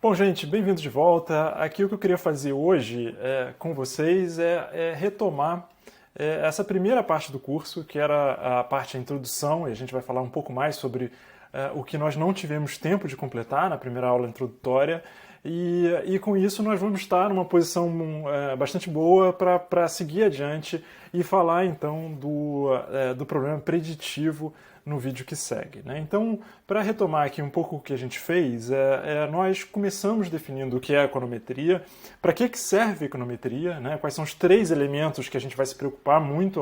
Bom, gente, bem-vindos de volta. Aqui o que eu queria fazer hoje com vocês é retomar essa primeira parte do curso, que era a parte da introdução, e a gente vai falar um pouco mais sobre o que nós não tivemos tempo de completar na primeira aula introdutória. E com isso nós vamos estar numa posição bastante boa para seguir adiante e falar então do problema preditivo no vídeo que segue, né? Então, para retomar aqui um pouco o que a gente fez, nós começamos definindo o que é a econometria, para que serve a econometria, né? Quais são os 3 elementos que a gente vai se preocupar muito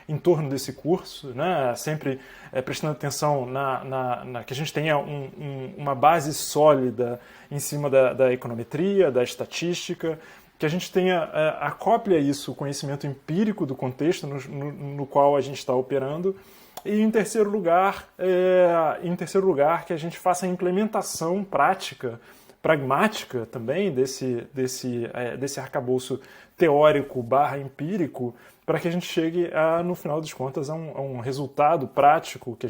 em torno desse curso, né? Sempre prestando atenção que a gente tenha uma base sólida em cima da econometria, da estatística, que a gente acople a isso o conhecimento empírico do contexto no qual a gente está operando. E em terceiro lugar, que a gente faça a implementação prática, pragmática também desse arcabouço teórico / empírico, para que a gente chegue, no final das contas, a um resultado prático, que a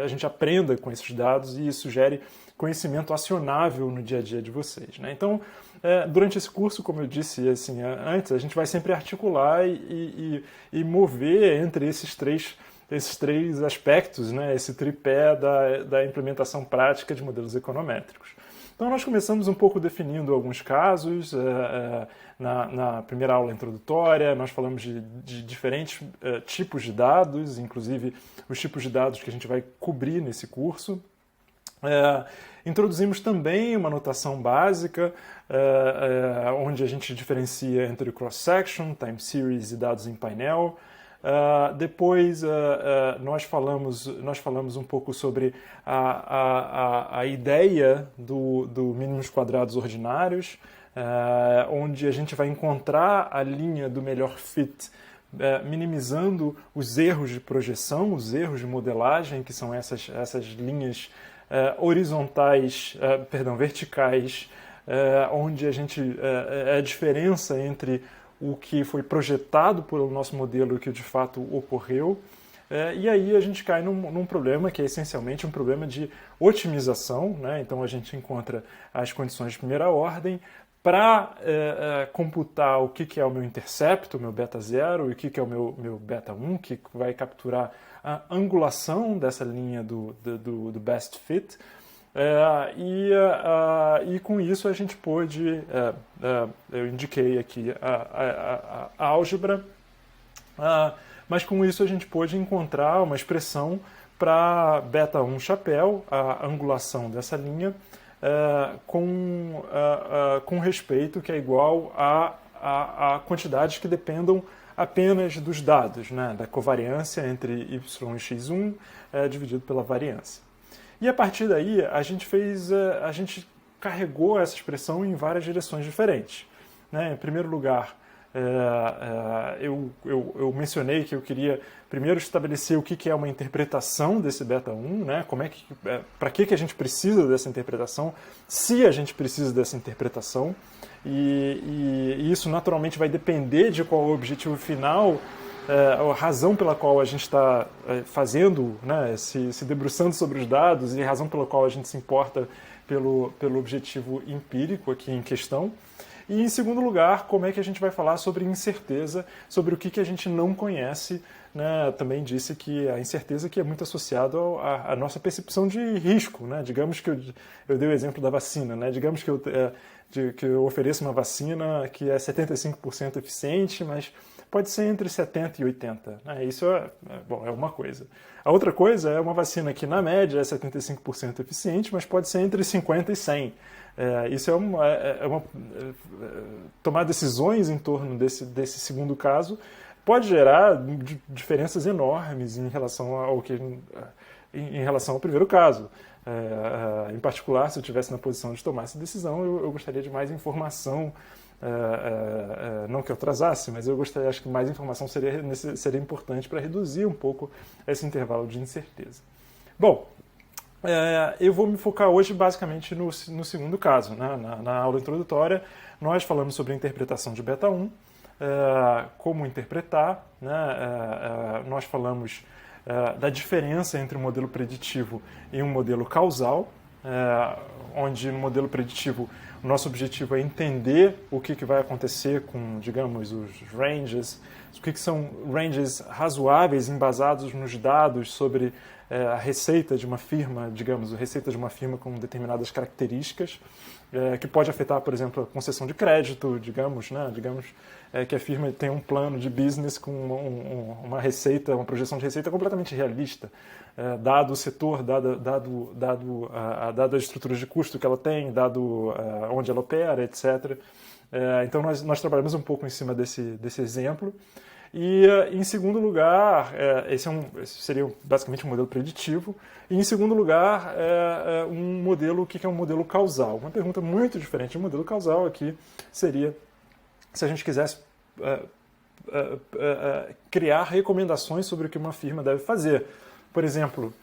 gente aprenda com esses dados e isso gere conhecimento acionável no dia a dia de vocês, né? Então, durante esse curso, como eu disse assim, antes, a gente vai sempre articular e mover entre esses três aspectos, né, esse tripé da implementação prática de modelos econométricos. Então nós começamos um pouco definindo alguns casos, na primeira aula introdutória, nós falamos de diferentes tipos de dados, inclusive os tipos de dados que a gente vai cobrir nesse curso. Introduzimos também uma notação básica, onde a gente diferencia entre cross-section, time series e dados em painel. Depois nós falamos um pouco sobre a ideia do mínimos quadrados ordinários, onde a gente vai encontrar a linha do melhor fit, minimizando os erros de projeção, os erros de modelagem, que são essas linhas verticais, onde a diferença entre o que foi projetado pelo nosso modelo e o que de fato ocorreu. E aí a gente cai num problema que é essencialmente um problema de otimização, né? Então a gente encontra as condições de primeira ordem para computar o que é o meu intercepto, o meu beta 0, e o que é o meu beta 1, que vai capturar a angulação dessa linha do best fit. E com isso a gente pôde, eu indiquei aqui a álgebra, mas com isso a gente pôde encontrar uma expressão para beta 1 chapéu, a angulação dessa linha, com respeito que é igual a quantidades que dependam apenas dos dados, né, da covariância entre y e x1 dividido pela variância. E a partir daí a gente carregou essa expressão em várias direções diferentes, né? Em primeiro lugar, eu mencionei que eu queria primeiro estabelecer o que é uma interpretação desse beta 1, né? Para que a gente precisa dessa interpretação, se a gente precisa dessa interpretação, e isso naturalmente vai depender de qual é o objetivo final, a razão pela qual a gente está fazendo, né, se debruçando sobre os dados, e a razão pela qual a gente se importa pelo objetivo empírico aqui em questão. E, em segundo lugar, como é que a gente vai falar sobre incerteza, sobre o que a gente não conhece, né? Também disse que a incerteza que é muito associada à nossa percepção de risco, né? Digamos que eu dei o exemplo da vacina, né? Digamos que eu ofereço uma vacina que é 75% eficiente, mas pode ser entre 70% e 80%. Né? Isso é uma coisa. A outra coisa é uma vacina que, na média, é 75% eficiente, mas pode ser entre 50% e 100%. Isso tomar decisões em torno desse segundo caso pode gerar diferenças enormes em relação ao primeiro caso. Em particular, se eu estivesse na posição de tomar essa decisão, eu gostaria de mais informação. Não que eu atrasasse, mas acho que mais informação seria importante para reduzir um pouco esse intervalo de incerteza. Bom, eu vou me focar hoje basicamente no segundo caso, né? Na aula introdutória, nós falamos sobre a interpretação de beta 1, como interpretar, né? Nós falamos da diferença entre um modelo preditivo e um modelo causal, onde no modelo preditivo o nosso objetivo é entender o que vai acontecer com, digamos, os ranges, o que são ranges razoáveis, embasados nos dados sobre a receita de uma firma, digamos, a receita de uma firma com determinadas características, que pode afetar, por exemplo, a concessão de crédito, digamos, né? Digamos que a firma tem um plano de business com uma receita, uma projeção de receita completamente realista, dado o setor, dado a estrutura de custo que ela tem, dado onde ela opera, etc. Então nós trabalhamos um pouco em cima desse exemplo. E, em segundo lugar, esse seria basicamente um modelo preditivo. E, em segundo lugar, um modelo, o que é um modelo causal? Uma pergunta muito diferente. Um modelo causal aqui seria se a gente quisesse criar recomendações sobre o que uma firma deve fazer. Por exemplo,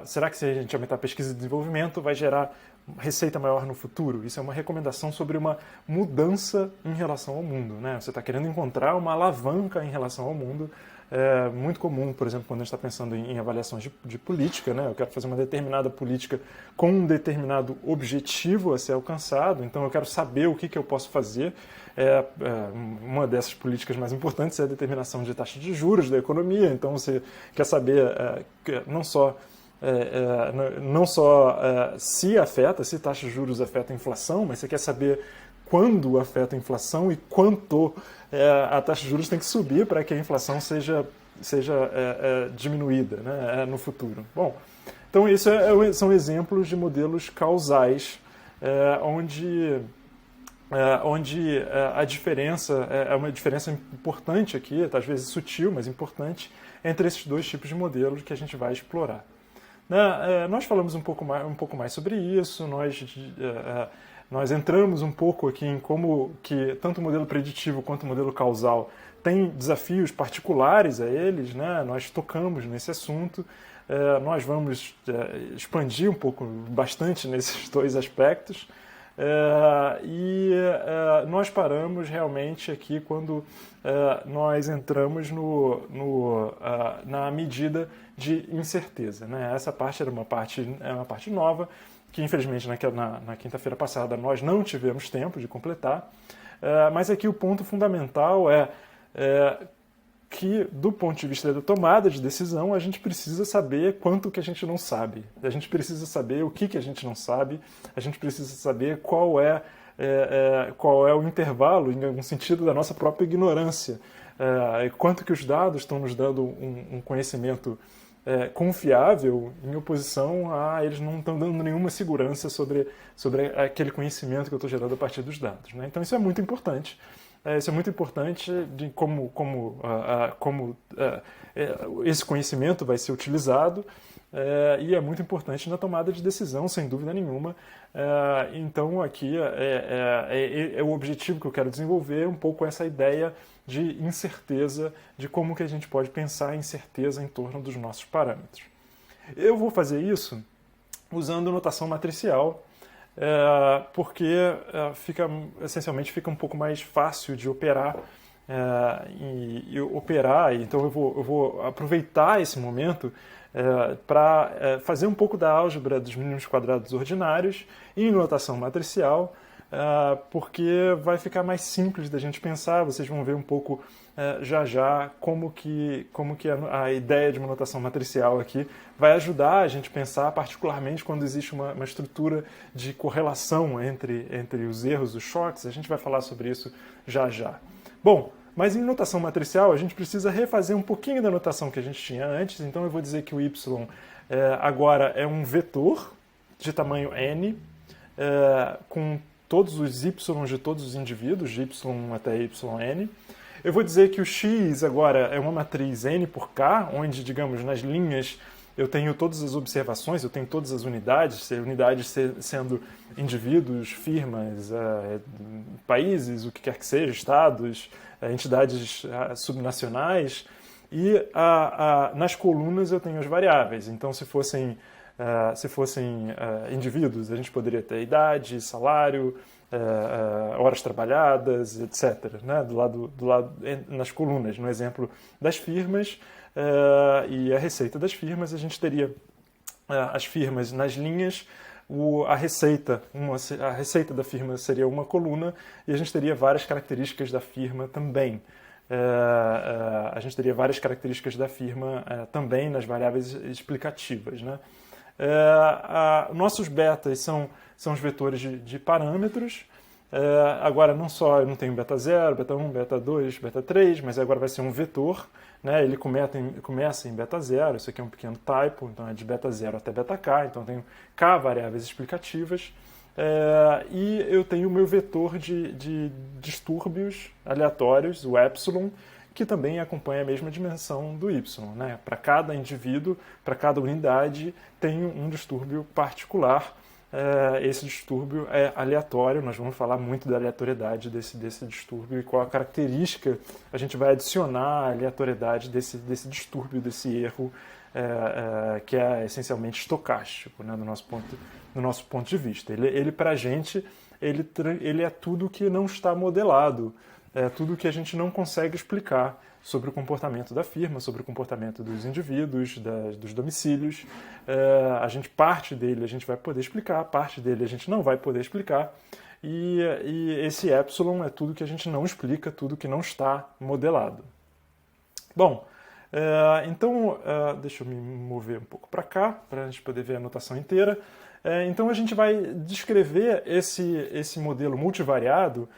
será que se a gente aumentar a pesquisa e desenvolvimento vai gerar receita maior no futuro? Isso é uma recomendação sobre uma mudança em relação ao mundo, né? Você está querendo encontrar uma alavanca em relação ao mundo. É muito comum, por exemplo, quando a gente está pensando em avaliações de política, né? Eu quero fazer uma determinada política com um determinado objetivo a ser alcançado, então eu quero saber o que eu posso fazer. Uma dessas políticas mais importantes é a determinação de taxa de juros da economia, então você quer saber não só se taxa de juros afeta a inflação, mas você quer saber quando afeta a inflação e quanto a taxa de juros tem que subir para que a inflação seja diminuída, né, no futuro. Bom, então isso são exemplos de modelos causais onde a diferença é uma diferença importante aqui, às vezes sutil, mas importante, entre esses dois tipos de modelos que a gente vai explorar. Nós falamos um pouco mais sobre isso, nós entramos um pouco aqui em como que tanto o modelo preditivo quanto o modelo causal têm desafios particulares a eles, né? Nós tocamos nesse assunto, nós vamos expandir bastante nesses dois aspectos, nós paramos realmente aqui quando nós entramos na medida de incerteza, né? Essa parte é uma parte nova, que infelizmente na quinta-feira passada nós não tivemos tempo de completar, mas aqui o ponto fundamental é que, do ponto de vista da tomada de decisão, a gente precisa saber quanto que a gente não sabe, a gente precisa saber o que a gente não sabe, a gente precisa saber qual é o intervalo, em algum sentido, da nossa própria ignorância, quanto que os dados estão nos dando um conhecimento confiável em oposição a eles não estão dando nenhuma segurança sobre aquele conhecimento que eu estou gerando a partir dos dados, né? Então isso é muito importante. Isso é muito importante de como esse conhecimento vai ser utilizado e é muito importante na tomada de decisão, sem dúvida nenhuma. Então aqui é o objetivo que eu quero desenvolver, um pouco essa ideia de incerteza, de como que a gente pode pensar a incerteza em torno dos nossos parâmetros. Eu vou fazer isso usando notação matricial, porque essencialmente fica um pouco mais fácil de operar então eu vou aproveitar esse momento para fazer um pouco da álgebra dos mínimos quadrados ordinários em notação matricial, porque vai ficar mais simples da gente pensar. Vocês vão ver um pouco já como que a ideia de uma notação matricial aqui vai ajudar a gente a pensar, particularmente quando existe uma estrutura de correlação entre os erros, os choques. A gente vai falar sobre isso já. Bom, mas em notação matricial a gente precisa refazer um pouquinho da notação que a gente tinha antes, então eu vou dizer que o y agora é um vetor de tamanho n, com todos os y de todos os indivíduos, de y até yn. Eu vou dizer que o x agora é uma matriz n por k, onde, digamos, nas linhas eu tenho todas as observações, eu tenho todas as unidades sendo indivíduos, firmas, países, o que quer que seja, estados, entidades subnacionais, e nas colunas eu tenho as variáveis. Então, se fossem indivíduos, a gente poderia ter idade, salário, horas trabalhadas, etc., né? do lado nas colunas. No exemplo das firmas e a receita das firmas, a gente teria as firmas nas linhas a receita da firma seria uma coluna e a gente teria várias características da firma também. A gente teria várias características da firma também nas variáveis explicativas, né? Nossos betas são os vetores de parâmetros. Agora, não só eu não tenho beta 0, beta 1, beta 2, beta 3, mas agora vai ser um vetor, né? Ele começa em beta 0, isso aqui é um pequeno typo, então é de beta 0 até beta k, então eu tenho k variáveis explicativas. E eu tenho o meu vetor de distúrbios aleatórios, o epsilon, que também acompanha a mesma dimensão do y, né? Para cada indivíduo, para cada unidade, tem um distúrbio particular. Esse distúrbio é aleatório, nós vamos falar muito da aleatoriedade desse distúrbio e qual a característica a gente vai adicionar à aleatoriedade desse distúrbio, desse erro, que é essencialmente estocástico, né, do nosso ponto de vista. Ele para a gente, ele é tudo que não está modelado, é tudo que a gente não consegue explicar sobre o comportamento da firma, sobre o comportamento dos indivíduos, dos domicílios. Parte dele a gente vai poder explicar, parte dele a gente não vai poder explicar. E esse epsilon é tudo que a gente não explica, tudo que não está modelado. Bom, então deixa eu me mover um pouco para cá, para a gente poder ver a notação inteira. Então a gente vai descrever esse modelo multivariado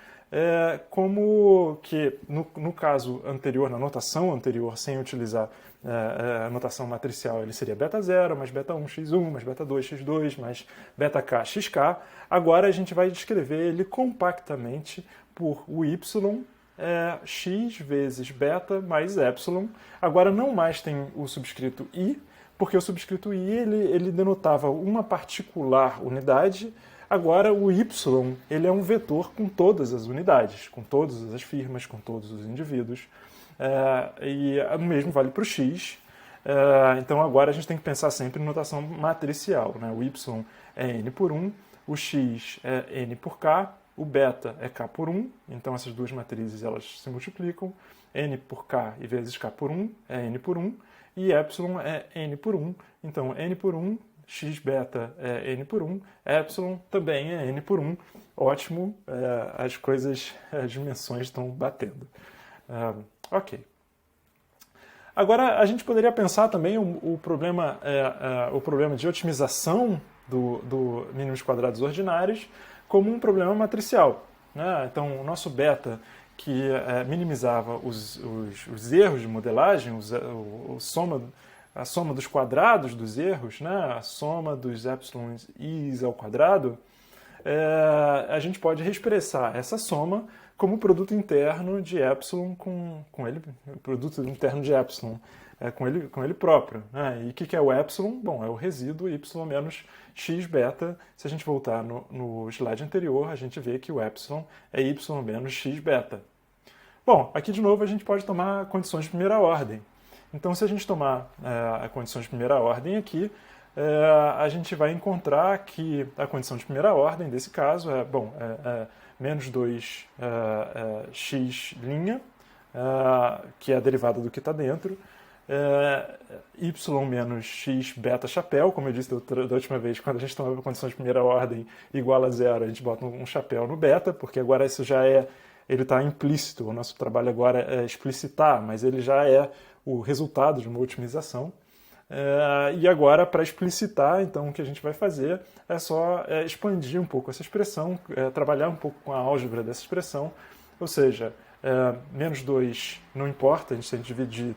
como que, no caso anterior, na notação anterior, sem utilizar a notação matricial, ele seria beta 0, mais beta 1, x1, mais beta 2, x2, mais beta k, xk. Agora a gente vai descrever ele compactamente por o y, x vezes beta mais epsilon. Agora não mais tem o subscrito i, porque o subscrito i ele denotava uma particular unidade. Agora, o y ele é um vetor com todas as unidades, com todas as firmas, com todos os indivíduos. E o mesmo vale para o x. Então, agora a gente tem que pensar sempre em notação matricial, né? O y é n por 1, o x é n por k, o beta é k por 1. Então, essas duas matrizes elas se multiplicam. N por k e vezes k por 1 é n por 1. E epsilon é n por 1. Então, n por 1... x beta é n por 1, epsilon também é n por 1. Ótimo, as dimensões estão batendo. Ok. Agora, a gente poderia pensar também o problema de otimização do mínimos quadrados ordinários como um problema matricial, né? Então, o nosso beta, que minimizava os erros de modelagem, a soma dos quadrados dos erros, né? A soma dos epsilons i's ao quadrado, a gente pode reexpressar essa soma como produto interno de epsilon com ele, produto interno de epsilon com ele próprio, né? E o que é o epsilon? Bom, é o resíduo y menos x beta. Se a gente voltar no slide anterior, a gente vê que o epsilon é y menos x beta. Bom, aqui de novo a gente pode tomar condições de primeira ordem. Então, se a gente tomar a condição de primeira ordem aqui, a gente vai encontrar que a condição de primeira ordem, desse caso, menos 2 x', que é a derivada do que está dentro, y menos x beta chapéu, como eu disse da última vez, quando a gente tomava a condição de primeira ordem igual a zero, a gente bota um chapéu no beta, porque agora isso já ele está implícito, o nosso trabalho agora é explicitar, mas ele já é o resultado de uma otimização. E agora, para explicitar, então, o que a gente vai fazer é só expandir um pouco essa expressão, trabalhar um pouco com a álgebra dessa expressão, ou seja, menos 2 não importa, a gente tem que dividir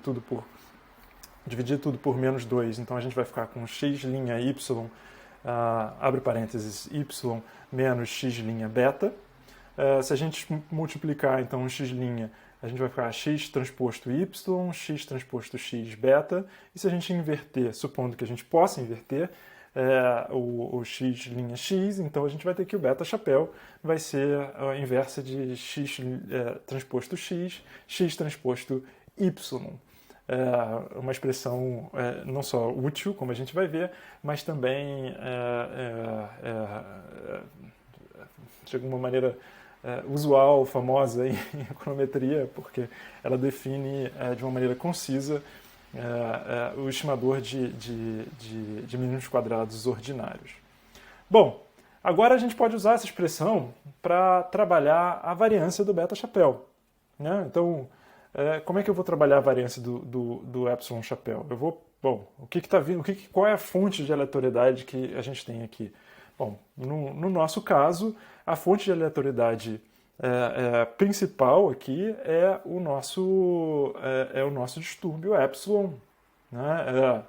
tudo por menos 2, então a gente vai ficar com x' y, abre parênteses, y menos x' beta. Se a gente multiplicar, então, o x', a gente vai ficar x transposto y, x transposto x beta, e se a gente inverter, supondo que a gente possa inverter o x' x, então a gente vai ter que o beta chapéu vai ser a inversa de x transposto x, x transposto y. Uma expressão não só útil, como a gente vai ver, mas também de alguma maneira usual, famosa em econometria, porque ela define de uma maneira concisa o estimador de mínimos quadrados ordinários. Bom, agora a gente pode usar essa expressão para trabalhar a variância do beta-chapéu, né? Então, como é que eu vou trabalhar a variância do epsilon chapéu? Eu vou, bom, o que está vindo, qual é a fonte de aleatoriedade que a gente tem aqui? Bom, no nosso caso, a fonte de aleatoriedade principal aqui é o nosso distúrbio epsilon, né?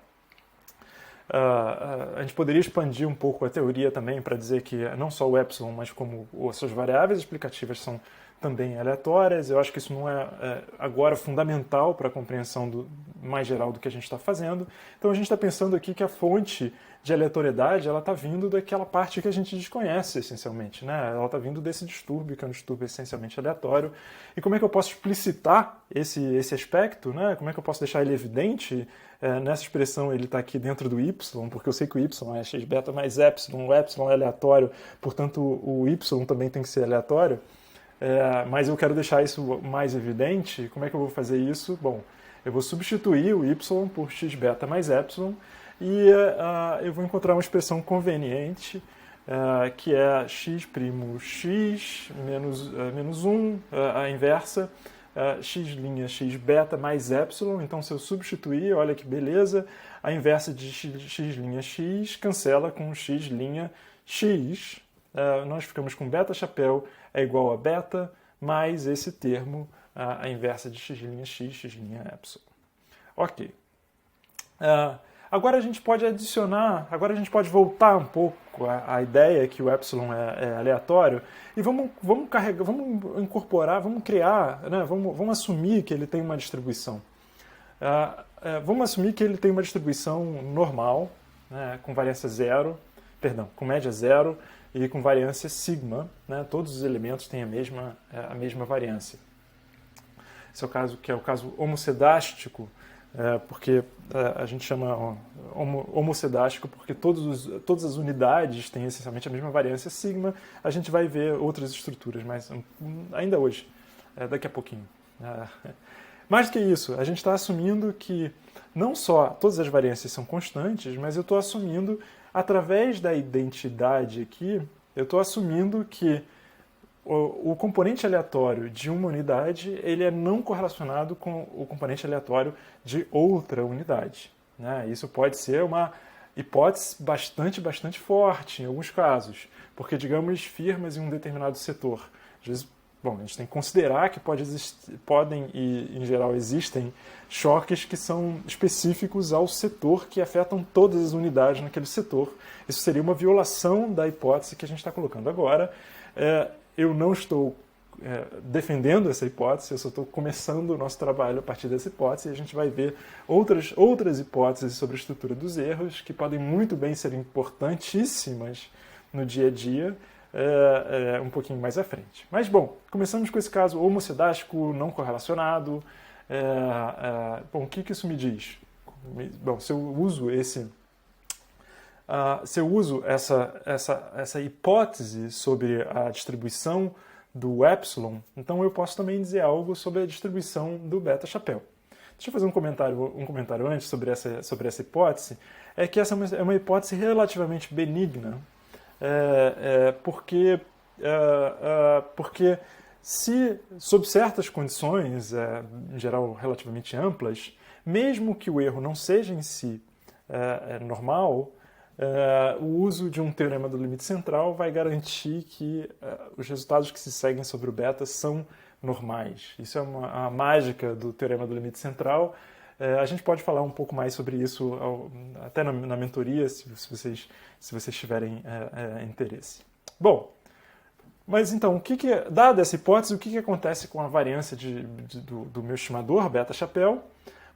A gente poderia expandir um pouco a teoria também para dizer que não só o epsilon, mas como as suas variáveis explicativas são também aleatórias. Eu acho que isso não é agora fundamental para a compreensão mais geral do que a gente está fazendo. Então a gente está pensando aqui que a fonte de aleatoriedade ela está vindo daquela parte que a gente desconhece essencialmente, né? Ela está vindo desse distúrbio, que é um distúrbio essencialmente aleatório. E como é que eu posso explicitar esse aspecto, né? Como é que eu posso deixar ele evidente? Nessa expressão ele está aqui dentro do y, porque eu sei que o y é x beta mais epsilon, o epsilon é aleatório, portanto o y também tem que ser aleatório. Mas eu quero deixar isso mais evidente. Como é que eu vou fazer isso? Bom, eu vou substituir o y por x beta mais epsilon e eu vou encontrar uma expressão conveniente que é x' menos 1, a inversa, x' x beta mais epsilon. Então se eu substituir, olha que beleza, a inversa de x' x cancela com x' x. Nós ficamos com beta chapéu é igual a beta mais esse termo, a inversa de x' x, x' epsilon. Ok. Agora a gente pode adicionar, agora a gente pode voltar um pouco à ideia que o epsilon é aleatório e vamos incorporar, vamos criar, né, vamos assumir que ele tem uma distribuição. Vamos assumir que ele tem uma distribuição normal, né, com variância zero, com média zero e com variância sigma, né, todos os elementos têm a mesma variância. Esse é o caso que é o caso homocedástico, porque a gente chama homocedástico porque todas as unidades têm essencialmente a mesma variância sigma. A gente vai ver outras estruturas, mas ainda hoje, daqui a pouquinho. Mais do que isso, a gente está assumindo que não só todas as variâncias são constantes, mas eu estou assumindo, através da identidade aqui, eu estou assumindo que o componente aleatório de uma unidade ele é não correlacionado com o componente aleatório de outra unidade, né? Isso pode ser uma hipótese bastante forte em alguns casos, porque, digamos, firmas em um determinado setor. Às vezes, a gente tem que considerar que podem e, em geral, existem choques que são específicos ao setor que afetam todas as unidades naquele setor. Isso seria uma violação da hipótese que a gente está colocando agora. Eu não estou defendendo essa hipótese, eu só estou começando o nosso trabalho a partir dessa hipótese e a gente vai ver outras hipóteses sobre a estrutura dos erros que podem muito bem ser importantíssimas no dia a dia, um pouquinho mais à frente. Mas, bom, começamos com esse caso homocedástico não correlacionado. O que isso me diz? Bom, se eu uso essa hipótese sobre a distribuição do epsilon, então eu posso também dizer algo sobre a distribuição do beta chapéu. Deixa eu fazer um comentário antes sobre essa hipótese. É que essa é uma hipótese relativamente benigna, porque se, sob certas condições, em geral relativamente amplas, mesmo que o erro não seja em si normal, o uso de um teorema do limite central vai garantir que os resultados que se seguem sobre o beta são normais. Isso é a mágica do teorema do limite central. A gente pode falar um pouco mais sobre isso até na mentoria, se vocês tiverem interesse. Bom, mas então, dada essa hipótese, o que acontece com a variância do meu estimador, beta chapéu?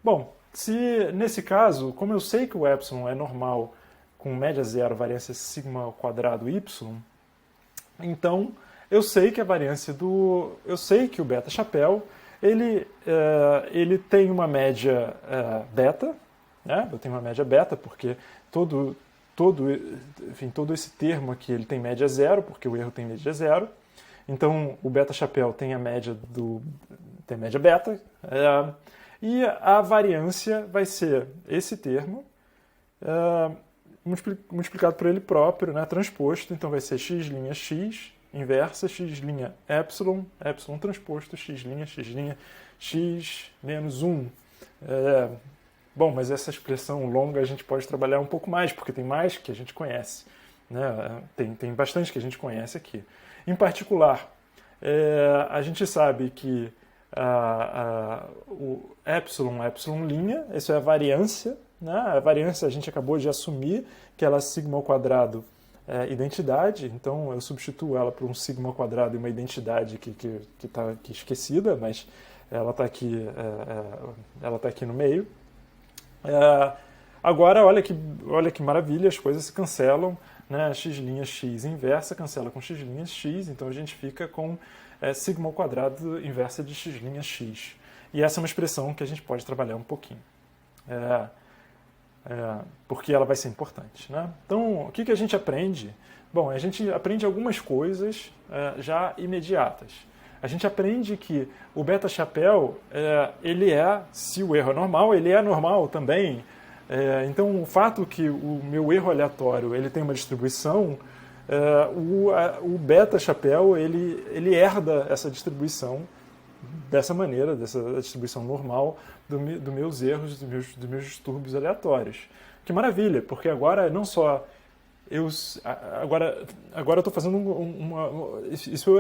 Bom, se nesse caso, como eu sei que o epsilon é normal com média zero, variância sigma ao quadrado y, então eu sei que eu sei que o beta chapéu ele tem uma média beta, né? Eu tenho uma média beta porque todo esse termo aqui ele tem média zero, porque o erro tem média zero. Então o beta chapéu tem a média beta, e a variância vai ser esse termo multiplicado por ele próprio, né, transposto, então vai ser x' x, inversa, x' epsilon, epsilon transposto, x', x menos 1. Bom, mas essa expressão longa a gente pode trabalhar um pouco mais, porque tem mais que a gente conhece. Né? Tem bastante que a gente conhece aqui. Em particular, a gente sabe que o epsilon, isso é a variância. Né? A variância a gente acabou de assumir que ela é sigma ao quadrado identidade, então eu substituo ela por um sigma ao quadrado e uma identidade que está aqui esquecida, mas ela está aqui, aqui no meio. Agora, olha que maravilha, as coisas se cancelam, né? X' x inversa cancela com x' x, então a gente fica com sigma ao quadrado inversa de x' x. E essa é uma expressão que a gente pode trabalhar um pouquinho, porque ela vai ser importante. Né? Então, o que a gente aprende? Bom, a gente aprende algumas coisas já imediatas. A gente aprende que o beta-chapéu, se o erro é normal, ele é normal também. Então, o fato que o meu erro aleatório ele tem uma distribuição, o beta-chapéu ele herda essa distribuição dessa maneira, dessa distribuição normal dos meus erros, dos meus distúrbios aleatórios. Que maravilha, porque agora não só agora eu estou fazendo isso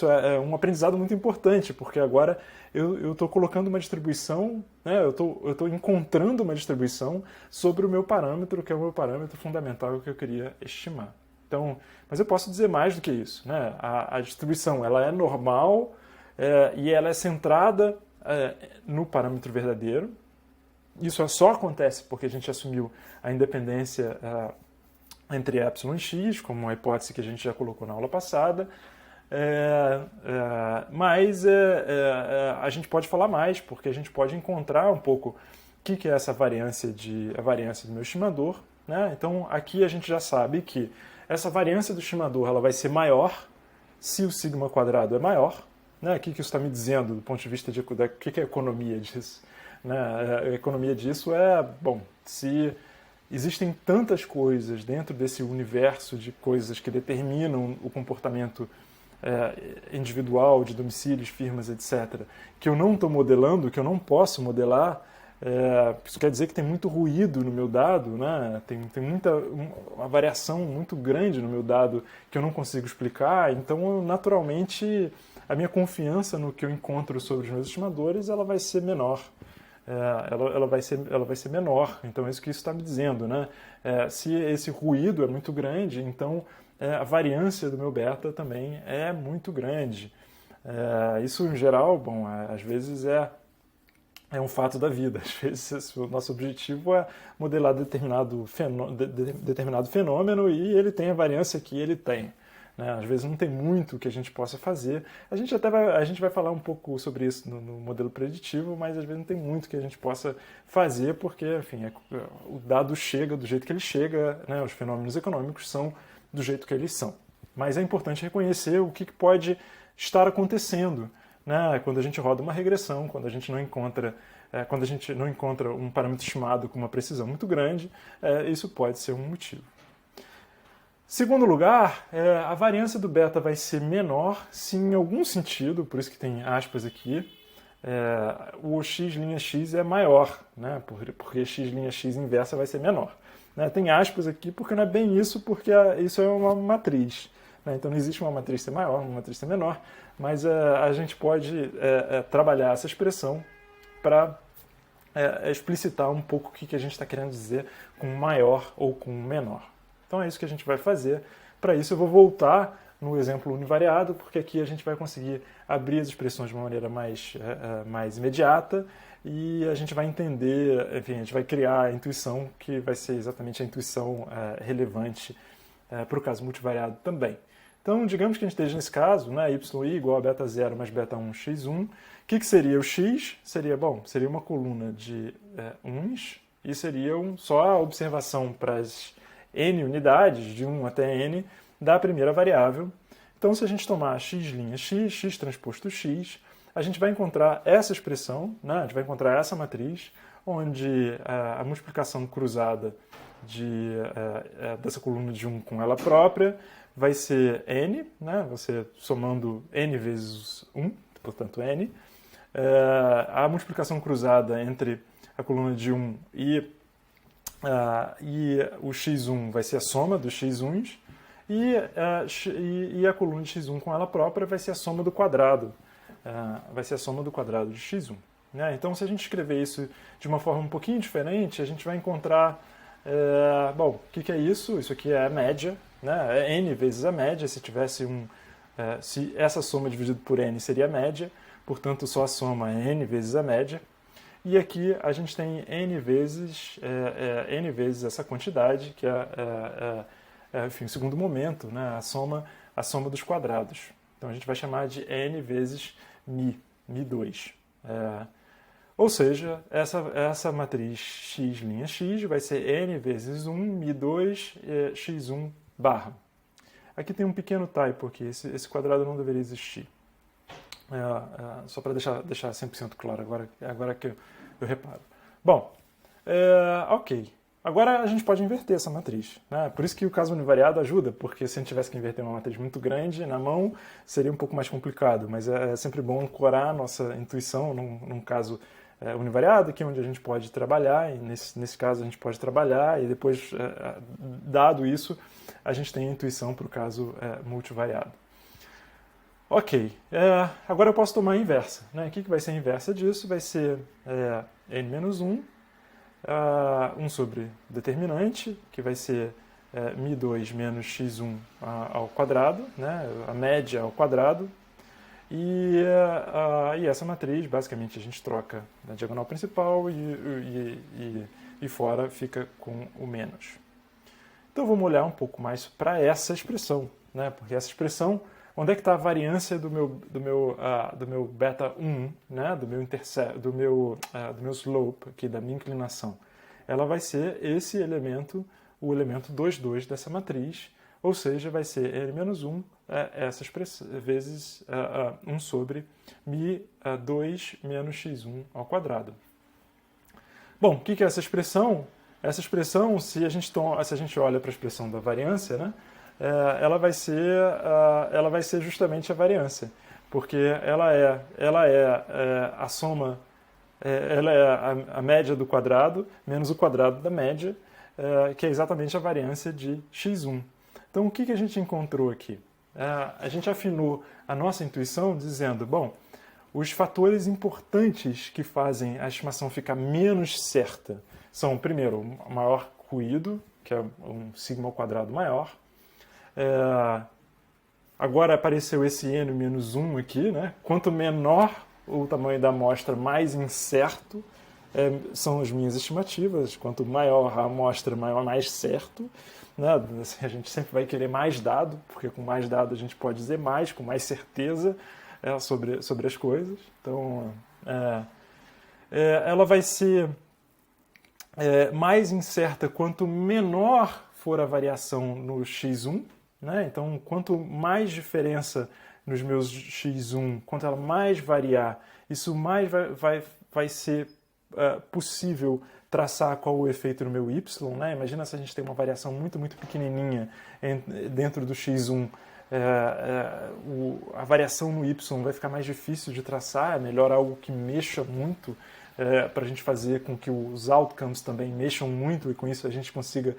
é um aprendizado muito importante, porque agora eu estou colocando uma distribuição, né, eu estou encontrando uma distribuição sobre o meu parâmetro, que é o meu parâmetro fundamental que eu queria estimar. Então, mas eu posso dizer mais do que isso, né? A distribuição ela é normal e ela é centrada no parâmetro verdadeiro. Isso só acontece porque a gente assumiu a independência entre epsilon e x, como uma hipótese que a gente já colocou na aula passada. Mas a gente pode falar mais, porque a gente pode encontrar um pouco o que é essa variância do meu estimador. Né? Então, aqui a gente já sabe que essa variância do estimador ela vai ser maior se o sigma quadrado é maior. Né? O que isso está me dizendo do ponto de vista o que é a economia disso? Né? A economia disso se existem tantas coisas dentro desse universo de coisas que determinam o comportamento individual de domicílios, firmas, etc., que eu não estou modelando, que eu não posso modelar, isso quer dizer que tem muito ruído no meu dado, né? Tem uma variação muito grande no meu dado que eu não consigo explicar, então, naturalmente, a minha confiança no que eu encontro sobre os meus estimadores ela vai ser menor. Ela vai ser menor, então é isso que isso está me dizendo, né? Se esse ruído é muito grande, então a variância do meu beta também é muito grande. Isso em geral, às vezes é um fato da vida. Às vezes o nosso objetivo é modelar determinado fenômeno e ele tem a variância que ele tem. Né? Às vezes não tem muito que a gente possa fazer. A gente vai falar um pouco sobre isso no modelo preditivo, mas às vezes não tem muito que a gente possa fazer, porque, enfim, o dado chega do jeito que ele chega, né? Os fenômenos econômicos são do jeito que eles são. Mas é importante reconhecer o que pode estar acontecendo, né? Quando a gente roda uma regressão, quando a gente não encontra um parâmetro estimado com uma precisão muito grande, isso pode ser um motivo. Segundo lugar, a variância do beta vai ser menor se em algum sentido, por isso que tem aspas aqui, o x' x é maior, né? Porque x' x inversa vai ser menor. Né? Tem aspas aqui porque não é bem isso, porque isso é uma matriz. Né? Então não existe uma matriz ser maior, uma matriz ser menor, mas a gente pode trabalhar essa expressão para explicitar um pouco o que a gente está querendo dizer com maior ou com menor. Então é isso que a gente vai fazer. Para isso eu vou voltar no exemplo univariado, porque aqui a gente vai conseguir abrir as expressões de uma maneira mais imediata e a gente vai entender, enfim, a gente vai criar a intuição que vai ser exatamente a intuição relevante para o caso multivariado também. Então, digamos que a gente esteja nesse caso, né, y igual a beta 0 mais beta 1 x1. O que seria o x? Seria uma coluna de uns e seria só a observação para as n unidades, de 1 até n, da primeira variável. Então, se a gente tomar x', x transposto x, a gente vai encontrar essa expressão, né? A gente vai encontrar essa matriz, onde a multiplicação cruzada dessa coluna de 1 com ela própria vai ser n, né? Você somando n vezes 1, portanto n. A multiplicação cruzada entre a coluna de 1 e o x1 vai ser a soma dos x1s, e a coluna de x1 com ela própria vai ser a soma do quadrado. Vai ser a soma do quadrado de x1. Né? Então, se a gente escrever isso de uma forma um pouquinho diferente, a gente vai encontrar... bom, o que é isso? Isso aqui é a média, né? É n vezes a média. Se tivesse se essa soma dividido por n seria a média, portanto, só a soma é n vezes a média. E aqui a gente tem n vezes essa quantidade, que enfim, o segundo momento, né? A soma dos quadrados. Então, a gente vai chamar de n vezes mi2. Ou seja, essa matriz x' x vai ser n vezes 1, mi2, x1 barra. Aqui tem um pequeno typo aqui, esse quadrado não deveria existir. Só para deixar 100% claro, agora que eu reparo. Bom, ok. Agora a gente pode inverter essa matriz. Né? Por isso que o caso univariado ajuda, porque se a gente tivesse que inverter uma matriz muito grande na mão, seria um pouco mais complicado. Mas é sempre bom ancorar a nossa intuição num caso univariado, que é onde a gente pode trabalhar, e nesse caso a gente pode trabalhar, e depois, dado isso, a gente tem a intuição para o caso multivariado. Ok, agora eu posso tomar a inversa. Né? O que vai ser a inversa disso? Vai ser n-1, 1 sobre determinante, que vai ser mi2 menos x1 ao quadrado, né? A média ao quadrado, e essa matriz, basicamente, a gente troca na diagonal principal e fora fica com o menos. Então vamos olhar um pouco mais para essa expressão, né? Porque essa expressão, onde é que está a variância do meu beta 1, né? do meu slope, aqui, da minha inclinação? Ela vai ser esse elemento, o elemento 2, 2 dessa matriz, ou seja, vai ser n-1 essa expressão, vezes 1 sobre mi2 menos x1 ao quadrado. Bom, o que é essa expressão? Essa expressão, se a gente olha para a expressão da variância, né? Ela vai ser justamente a variância, porque ela é a soma, ela é a média do quadrado menos o quadrado da média, que é exatamente a variância de x1. Então, o que a gente encontrou aqui? A gente afinou a nossa intuição dizendo, bom, os fatores importantes que fazem a estimação ficar menos certa são, primeiro, o maior ruído, que é um sigma ao quadrado maior. Agora apareceu esse n-1 aqui, né? Quanto menor o tamanho da amostra, mais incerto são as minhas estimativas. Quanto maior a amostra, mais certo. Né? A gente sempre vai querer mais dado, porque com mais dado a gente pode dizer mais, com mais certeza sobre as coisas. Então, ela vai ser mais incerta quanto menor for a variação no x1. Né? Então, quanto mais diferença nos meus x1, quanto ela mais variar, isso mais vai ser possível traçar qual o efeito no meu y. Né? Imagina se a gente tem uma variação muito, muito pequenininha dentro do x1. A variação no y vai ficar mais difícil de traçar, é melhor algo que mexa muito, para a gente fazer com que os outcomes também mexam muito, e com isso a gente consiga,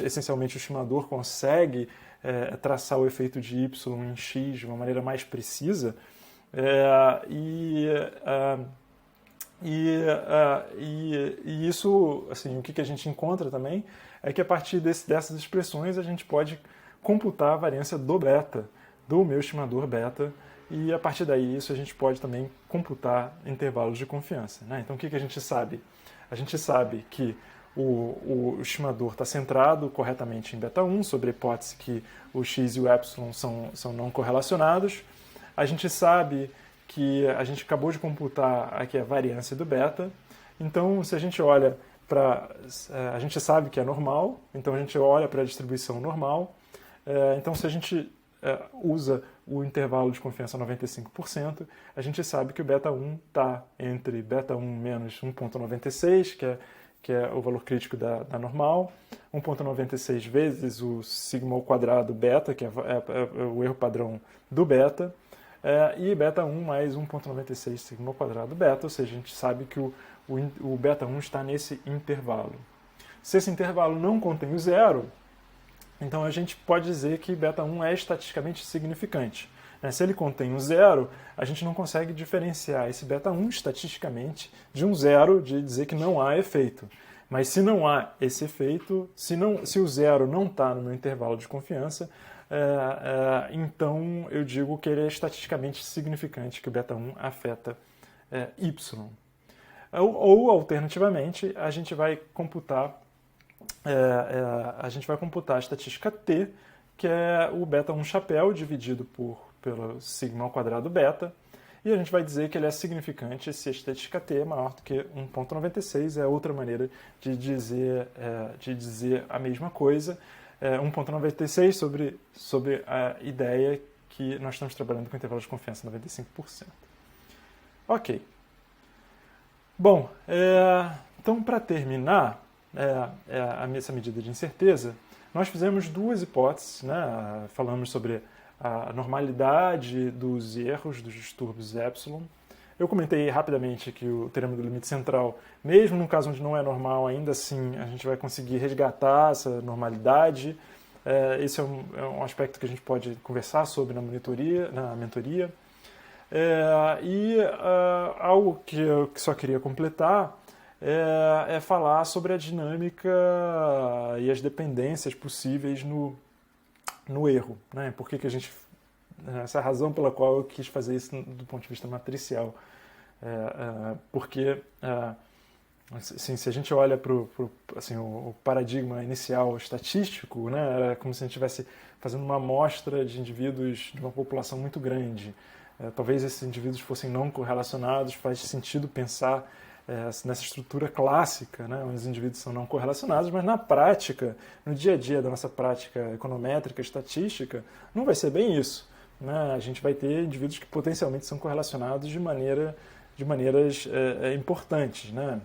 essencialmente o estimador consegue traçar o efeito de y em x de uma maneira mais precisa, e isso, assim, o que a gente encontra também é que a partir dessas expressões a gente pode computar a variância do beta, do meu estimador beta, e a partir daí isso a gente pode também computar intervalos de confiança. Né? Então o que a gente sabe? A gente sabe que o estimador está centrado corretamente em beta 1, sobre a hipótese que o x e o epsilon são não correlacionados. A gente sabe que a gente acabou de computar aqui a variância do beta. Então, se a gente olha para... a gente sabe que é normal, então a gente olha para a distribuição normal. Então, se a gente usa o intervalo de confiança 95%, a gente sabe que o beta 1 está entre beta 1 menos 1,96, que é o valor crítico da normal, 1,96 vezes o sigma ao quadrado beta, que é o erro padrão do beta, e beta 1 mais 1,96 sigma ao quadrado beta, ou seja, a gente sabe que o beta 1 está nesse intervalo. Se esse intervalo não contém o zero, então a gente pode dizer que beta 1 é estatisticamente significante. Se ele contém um zero, a gente não consegue diferenciar esse beta 1 estatisticamente de um zero, de dizer que não há efeito. Mas se não há esse efeito, se o zero não está no meu intervalo de confiança, então eu digo que ele é estatisticamente significante, que o beta 1 afeta y. Ou alternativamente, a gente vai computar a estatística t, que é o beta 1 chapéu dividido pelo sigma ao quadrado beta, e a gente vai dizer que ele é significante se a estatística t é maior do que 1,96, é outra maneira de dizer a mesma coisa, 1,96 sobre a ideia que nós estamos trabalhando com intervalo de confiança 95%. Ok. Bom, então para terminar essa medida de incerteza, nós fizemos duas hipóteses, né? Falamos sobre a normalidade dos erros dos distúrbios epsilon. Eu comentei rapidamente que o teorema do limite central, mesmo no caso onde não é normal, ainda assim a gente vai conseguir resgatar essa normalidade. Esse é um aspecto que a gente pode conversar sobre na mentoria. Algo que eu só queria completar é falar sobre a dinâmica e as dependências possíveis no erro, né? Por que a gente... Essa é a razão pela qual eu quis fazer isso do ponto de vista matricial. Porque assim, se a gente olha para o paradigma inicial estatístico, né, era como se a gente estivesse fazendo uma amostra de indivíduos de uma população muito grande. Talvez esses indivíduos fossem não correlacionados, faz sentido pensar nessa estrutura clássica, né, onde os indivíduos são não correlacionados, mas na prática, no dia a dia da nossa prática econométrica, estatística, não vai ser bem isso, né? A gente vai ter indivíduos que potencialmente são correlacionados de maneiras importantes, né?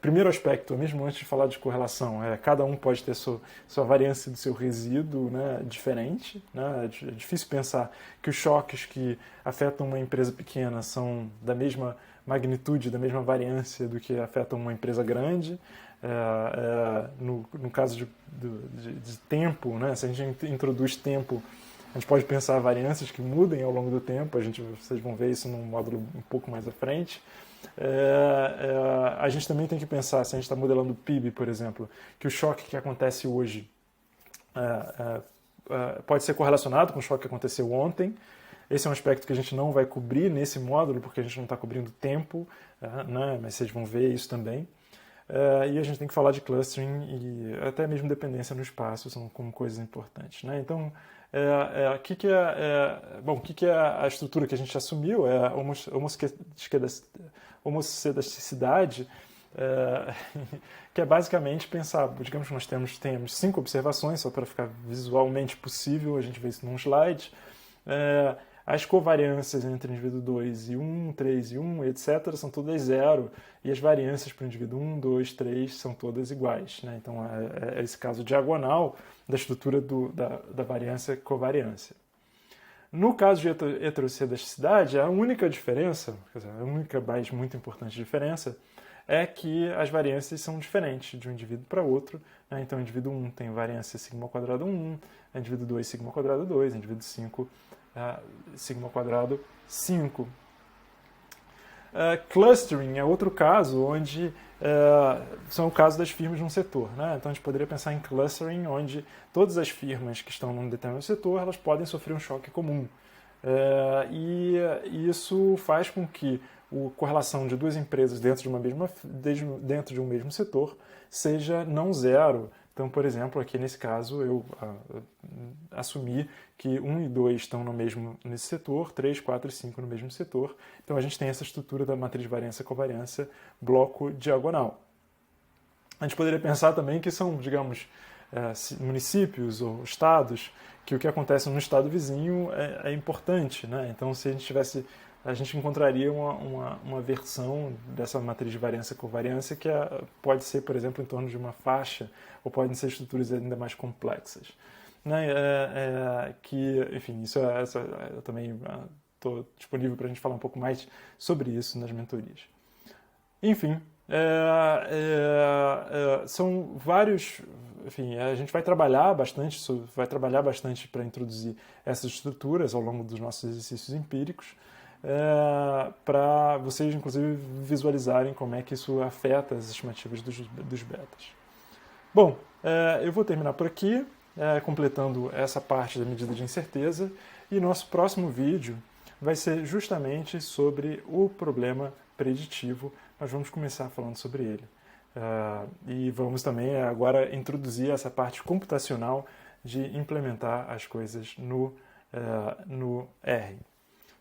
Primeiro aspecto, mesmo antes de falar de correlação, cada um pode ter sua variância do seu resíduo, né, diferente. Né? É difícil pensar que os choques que afetam uma empresa pequena são da mesma magnitude, da mesma variância do que afetam uma empresa grande. No caso de tempo, né, se a gente introduz tempo, a gente pode pensar variâncias que mudem ao longo do tempo, vocês vão ver isso num módulo um pouco mais à frente. A gente também tem que pensar, se a gente está modelando o PIB, por exemplo, que o choque que acontece hoje pode ser correlacionado com o choque que aconteceu ontem. Esse é um aspecto que a gente não vai cobrir nesse módulo, porque a gente não está cobrindo tempo, né? Mas vocês vão ver isso também. E a gente tem que falar de clustering e até mesmo dependência no espaço, são como coisas importantes, né? Então, o que é a estrutura que a gente assumiu? É a homossedasticidade, que é basicamente pensar, digamos que nós temos 5 observações, só para ficar visualmente possível, a gente vê isso num slide. As covariâncias entre o indivíduo 2 e 1, 3 e 1, etc., são todas zero, e as variâncias para o indivíduo 1, 2, 3 são todas iguais, né? Então, é esse caso diagonal da estrutura da variância-covariância. No caso de heterossedasticidade, a única diferença, a única, mas muito importante diferença, é que as variâncias são diferentes de um indivíduo para outro, né? Então, o indivíduo 1 tem variância sigma ao quadrado 1, o indivíduo 2 sigma ao quadrado 2, o indivíduo 5 sigma ao quadrado 5. Clustering é outro caso, onde são o caso das firmas num setor, né? Então a gente poderia pensar em clustering, onde todas as firmas que estão num determinado setor, elas podem sofrer um choque comum. E isso faz com que a correlação de duas empresas dentro de um mesmo setor seja não zero. Então, por exemplo, aqui nesse caso, eu assumi que 1 e 2 estão nesse setor, 3, 4 e 5 no mesmo setor. Então, a gente tem essa estrutura da matriz de variância-covariância bloco diagonal. A gente poderia pensar também que são, digamos, municípios ou estados, que o que acontece no estado vizinho é importante, né? Então, se a gente tivesse, a gente encontraria uma versão dessa matriz de variância covariância que pode ser, por exemplo, em torno de uma faixa, ou podem ser estruturas ainda mais complexas. Né? Enfim, eu também estou disponível para a gente falar um pouco mais sobre isso nas mentorias. Enfim, são vários. Enfim, a gente vai trabalhar bastante para introduzir essas estruturas ao longo dos nossos exercícios empíricos, para vocês, inclusive, visualizarem como é que isso afeta as estimativas dos betas. Bom, eu vou terminar por aqui, completando essa parte da medida de incerteza, e nosso próximo vídeo vai ser justamente sobre o problema preditivo. Nós vamos começar falando sobre ele. E vamos também agora introduzir essa parte computacional de implementar as coisas no R.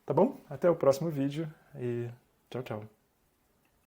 Tá bom? Até o próximo vídeo e tchau, tchau.